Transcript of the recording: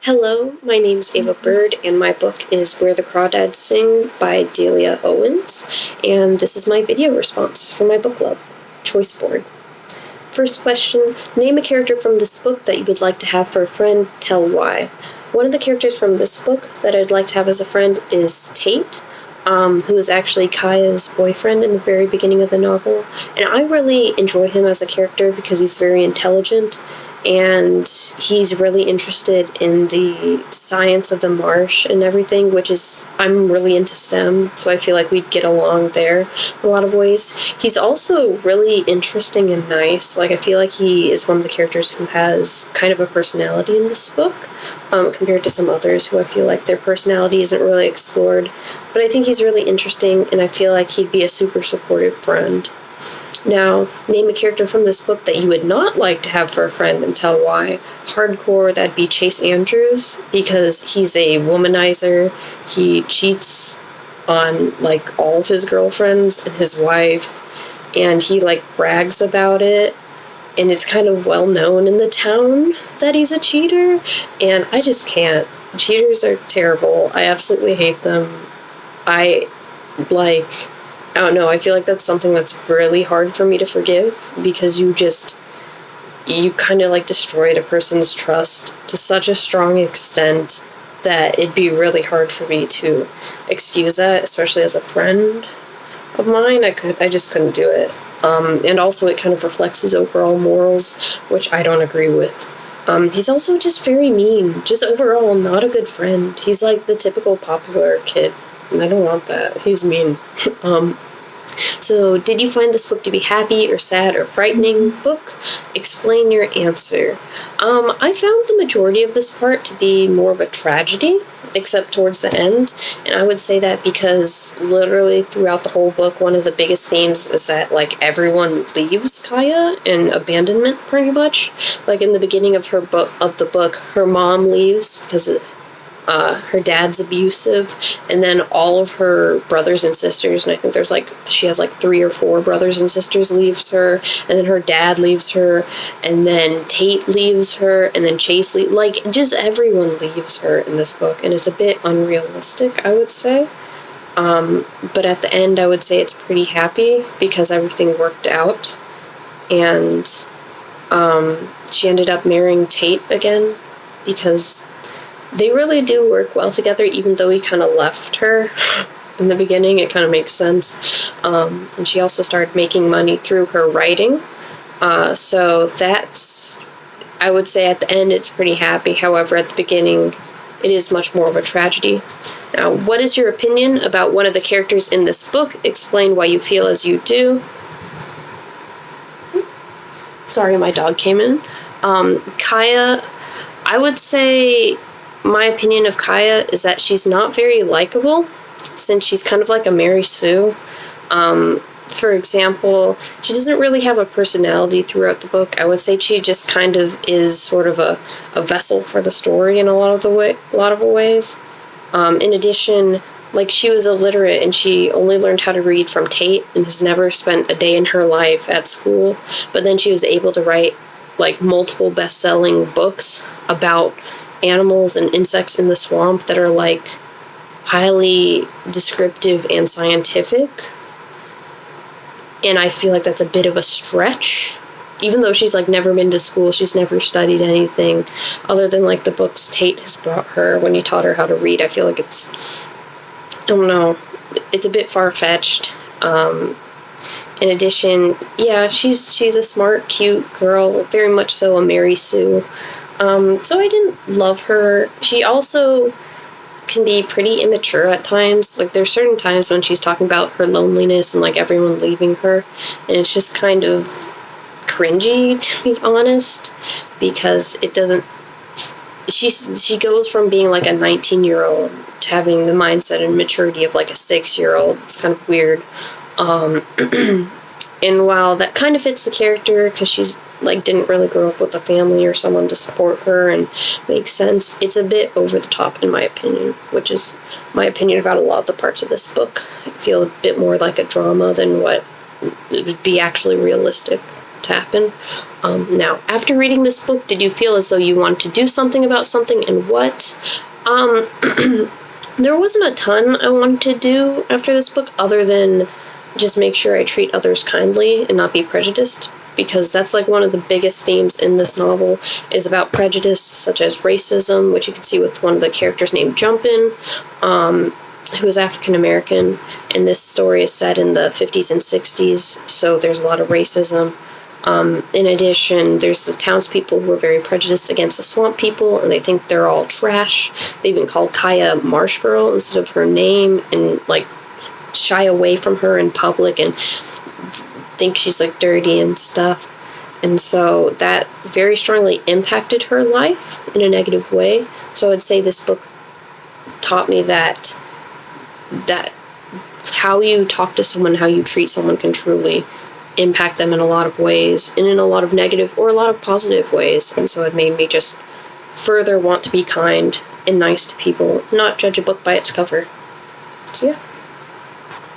Hello, my name's Ava Bird, and my book is Where the Crawdads Sing by Delia Owens, and this is my video response for my book club, Choice Board. First question, name a character from this book that you would like to have for a friend, tell why. One of the characters from this book that I'd like to have as a friend is Tate, who is actually Kaya's boyfriend in the very beginning of the novel, and I really enjoy him as a character because he's very intelligent, and he's really interested in the science of the marsh and everything, which is, I'm really into STEM, so I feel like we'd get along there in a lot of ways. He's also really interesting and nice. Like, I feel like he is one of the characters who has kind of a personality in this book, compared to some others who I feel like their personality isn't really explored. But I think he's really interesting, and I feel like he'd be a super supportive friend. Now, name a character from this book that you would not like to have for a friend and tell why. Hardcore, that'd be Chase Andrews, because he's a womanizer. He cheats on, like, all of his girlfriends and his wife, and he, like, brags about it, and it's kind of well known in the town that he's a cheater, and I just can't. Cheaters are terrible. I absolutely hate them. I don't know, I feel like that's something that's really hard for me to forgive, because you kind of like destroyed a person's trust to such a strong extent that it'd be really hard for me to excuse that, especially as a friend of mine. I just couldn't do it. And also it kind of reflects his overall morals, which I don't agree with. He's also just very mean, just overall not a good friend. He's like the typical popular kid, and I don't want that. He's mean. So, did you find this book to be happy or sad or frightening book? Explain your answer. I found the majority of this part to be more of a tragedy, except towards the end, and I would say that because literally throughout the whole book, one of the biggest themes is that, like, everyone leaves Kaya in abandonment, pretty much. Like, in the beginning of the book, her mom leaves because her dad's abusive, and then all of her brothers and sisters, and I think she has 3 or 4 brothers and sisters, leaves her, and then her dad leaves her, and then Tate leaves her, and then Chase just everyone leaves her in this book, and it's a bit unrealistic, I would say. But at the end, I would say it's pretty happy because everything worked out, and she ended up marrying Tate again because they really do work well together, even though he kind of left her in the beginning. It kind of makes sense. And she also started making money through her writing. So I would say at the end it's pretty happy. However, at the beginning, it is much more of a tragedy. Now, what is your opinion about one of the characters in this book? Explain why you feel as you do. Sorry, my dog came in. Kaya, I would say my opinion of Kaya is that she's not very likable, since she's kind of like a Mary Sue. For example, she doesn't really have a personality throughout the book. I would say she just kind of is sort of a vessel for the story in a lot of ways. In addition, she was illiterate and she only learned how to read from Tate and has never spent a day in her life at school, but then she was able to write multiple best-selling books about animals and insects in the swamp that are highly descriptive and scientific. And I feel like that's a bit of a stretch. Even though she's never been to school, she's never studied anything other than the books Tate has brought her when he taught her how to read. I feel like it's a bit far-fetched. In addition, yeah, she's a smart, cute girl, very much so a Mary Sue. So I didn't love her. She also can be pretty immature at times. There's certain times when she's talking about her loneliness and everyone leaving her, and it's just kind of cringy, to be honest, because it doesn't. She goes from being a 19-year-old to having the mindset and maturity of a 6-year-old. It's kind of weird. And while that kind of fits the character because she's didn't really grow up with a family or someone to support her and makes sense, it's a bit over the top in my opinion, which is my opinion about a lot of the parts of this book. I feel a bit more like a drama than what it would be actually realistic to happen. Now, after reading this book, did you feel as though you wanted to do something about something, and what? There wasn't a ton I wanted to do after this book, other than just make sure I treat others kindly and not be prejudiced, because that's like one of the biggest themes in this novel is about prejudice, such as racism, which you can see with one of the characters named Jumpin', who is African American, and this story is set in the 50s and 60s, so there's a lot of racism. In addition, there's the townspeople who are very prejudiced against the swamp people, and they think they're all trash. They even call Kaya Marsh Girl instead of her name, and like shy away from her in public and think she's like dirty and stuff. And so that very strongly impacted her life in a negative way. So I'd say this book taught me that how you talk to someone, how you treat someone can truly impact them in a lot of ways, and in a lot of negative or a lot of positive ways. And so it made me just further want to be kind and nice to people, not judge a book by its cover. So yeah.